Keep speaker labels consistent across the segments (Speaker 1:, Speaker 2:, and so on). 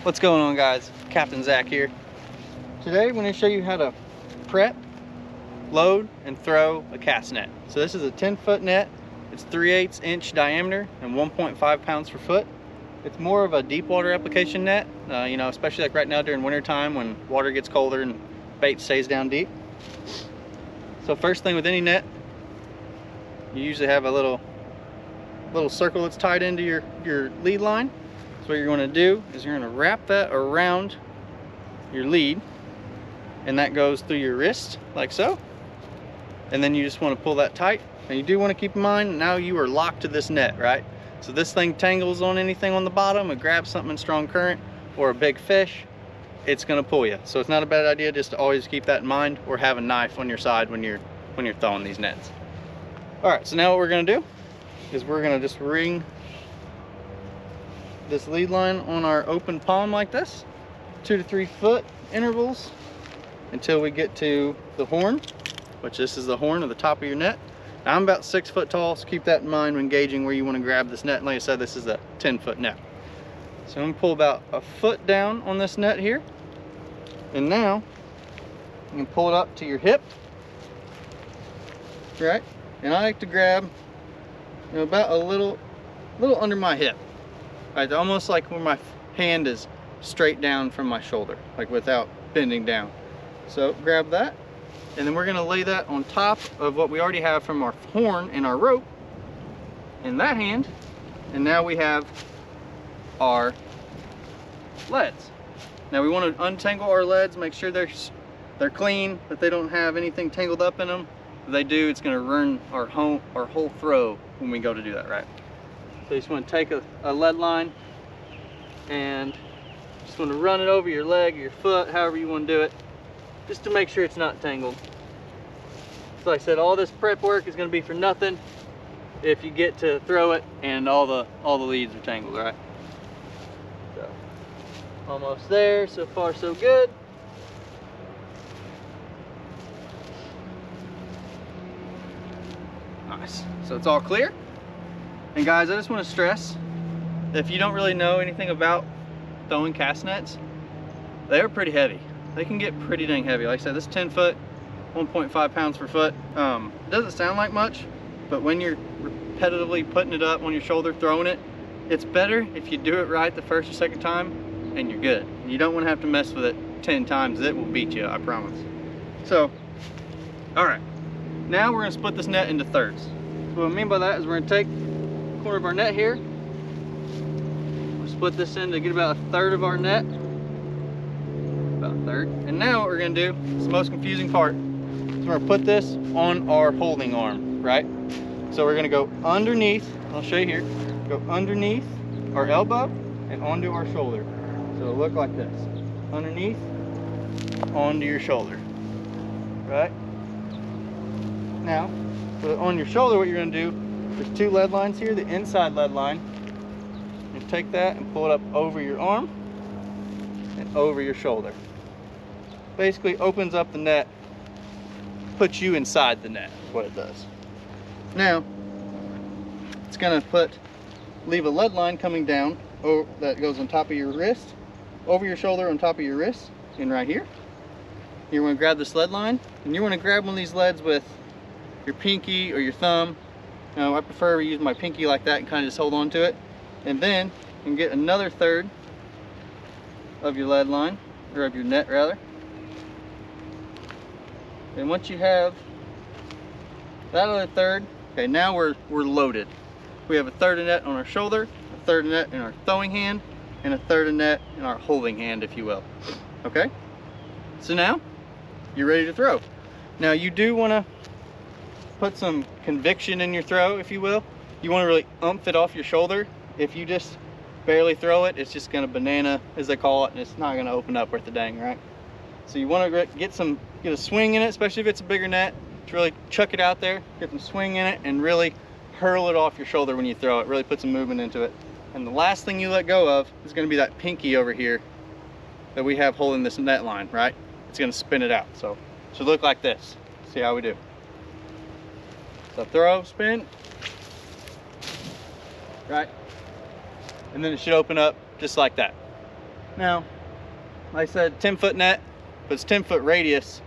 Speaker 1: What's going on, guys? Captain Zach here. Today I'm going to show you how to prep, load, and throw a cast net. So this is a 10-foot net. It's 3/8 inch diameter and 1.5 pounds per foot. It's more of a deep water application net, you know, especially like right now during winter time when water gets colder and bait stays down deep. So first thing with any net, you usually have a little circle that's tied into your lead line. So what you're going to do is you're going to wrap that around your lead, and that goes through your wrist like so, and then you just want to pull that tight. And you do want to keep in mind, now you are locked to this net, right? So this thing tangles on anything on the bottom, it grabs something in strong current or a big fish, it's going to pull you. So it's not a bad idea just to always keep that in mind, or have a knife on your side when you're throwing these nets. All right, so now what we're going to do is we're going to just ring this lead line on our open palm like this, 2 to 3 foot intervals, until we get to the horn, which this is the horn of the top of your net. Now, I'm about 6 foot tall, so keep that in mind when gauging where you want to grab this net. And like I said, this is a 10-foot net. So I'm going to pull about a foot down on this net here, and now you can pull it up to your hip, right? And I like to grab, you know, about a little under my hip. Right, almost like where my hand is straight down from my shoulder, like without bending down. So grab that, and then we're going to lay that on top of what we already have from our horn and our rope in that hand. And now we have our leads. Now we want to untangle our leads, make sure they're clean, that they don't have anything tangled up in them. If they do, it's going to ruin our whole throw when we go to do that, right? So you just want to take a lead line and just want to run it over your leg or your foot, however you want to do it, just to make sure it's not tangled. So like I said, all this prep work is going to be for nothing if you get to throw it and all the leads are tangled, right? So almost there, so far so good. Nice. So it's all clear. And guys, I just want to stress that if you don't really know anything about throwing cast nets, they are pretty heavy. They can get pretty dang heavy. Like I said, this 10 foot, 1.5 pounds per foot. It doesn't sound like much, but when you're repetitively putting it up on your shoulder, throwing it, it's better if you do it right the first or second time, and you're good. You don't want to have to mess with it 10 times. It will beat you, I promise. So, all right. Now we're going to split this net into thirds. So what I mean by that is we're going to take corner of our net here. We'll split this in to get about a third of our net. About a third. And now what we're going to do is the most confusing part. So we're going to put this on our holding arm, right? So we're going to go underneath, I'll show you here, go underneath our elbow and onto our shoulder. So it'll look like this. Underneath, onto your shoulder, right? Now, on your shoulder, what you're going to do, there's 2 lead lines here, the inside lead line. You take that and pull it up over your arm and over your shoulder. Basically opens up the net, puts you inside the net, is what it does. Now, it's going to leave a lead line coming down that goes on top of your wrist, over your shoulder, on top of your wrist, and right here. You want to grab this lead line, and you want to grab one of these leads with your pinky or your thumb. I prefer to use my pinky like that and kind of just hold on to it. And then you can get another third of your lead line, or of your net rather. And once you have that other third, okay, now we're loaded. We have a third of net on our shoulder, a third of net in our throwing hand, and a third of net in our holding hand, if you will. Okay? So now you're ready to throw. Now you do want to put some conviction in your throw, if you will. You want to really oomph it off your shoulder. If you just barely throw it, it's just going to banana, as they call it, and it's not going to open up worth a dang, right? So you want to get a swing in it, especially if it's a bigger net, to really chuck it out there, get some swing in it, and really hurl it off your shoulder when you throw it. Really put some movement into it. And the last thing you let go of is going to be that pinky over here that we have holding this net line, right? It's going to spin it out. So it should look like this. See how we do. So throw, spin, right? And then it should open up just like that. Now, like I said, 10-foot net, but it's 10-foot radius,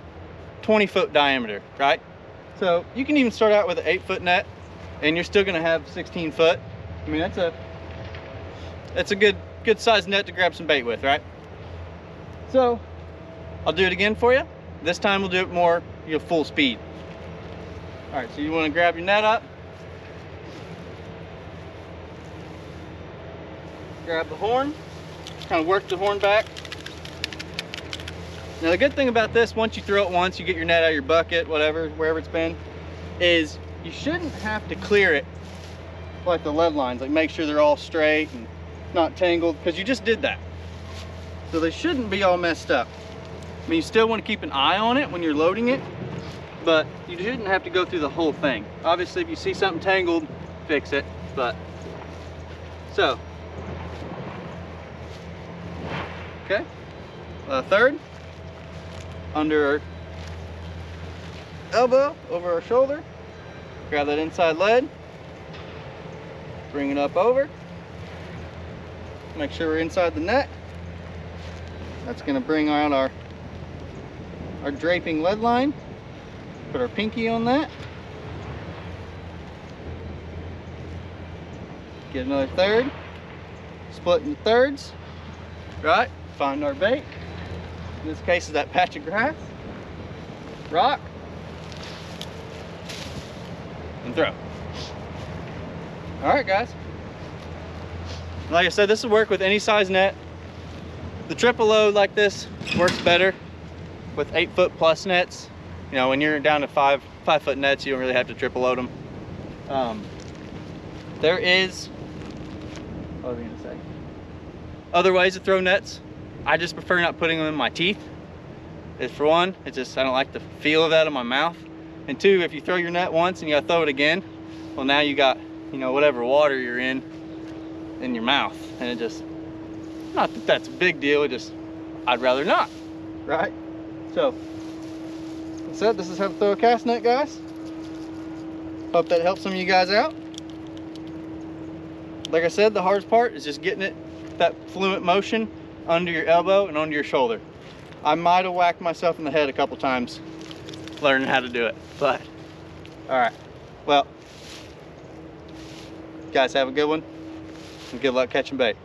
Speaker 1: 20-foot diameter, right? So you can even start out with an 8-foot net and you're still gonna have 16 foot. I mean, that's a good sized net to grab some bait with, right? So I'll do it again for you. This time we'll do it more, full speed. All right, so you wanna grab your net up, grab the horn, kind of work the horn back. Now the good thing about this, once you throw it once, you get your net out of your bucket, whatever, wherever it's been, is you shouldn't have to clear it like the lead lines, like make sure they're all straight and not tangled, because you just did that. So they shouldn't be all messed up. I mean, you still want to keep an eye on it when you're loading it, but you shouldn't have to go through the whole thing. Obviously, if you see something tangled, fix it, but so. Okay, third, under our elbow, over our shoulder, grab that inside lead, bring it up over, make sure we're inside the net. That's gonna bring out our draping lead line, put our pinky on that, get another third, split into thirds, right? Find our bait. In this case is that patch of grass, rock, and throw. All right, guys. Like I said, this will work with any size net. The triple load like this works better with 8-foot plus nets. When you're down to 5-foot nets, you don't really have to triple load them. There is, what was I gonna say? Other ways to throw nets. I just prefer not putting them in my teeth. It's for one, I don't like the feel of that in my mouth. And two, if you throw your net once and you gotta throw it again, well, now you got, whatever water you're in your mouth. And it just, not that that's a big deal, I'd rather not, right? So, that's it. This is how to throw a cast net, guys. Hope that helps some of you guys out. Like I said, the hardest part is just getting that fluent motion under your elbow and under your shoulder. I might have whacked myself in the head a couple times learning how to do it, but all right. Well, guys, have a good one and good luck catching bait.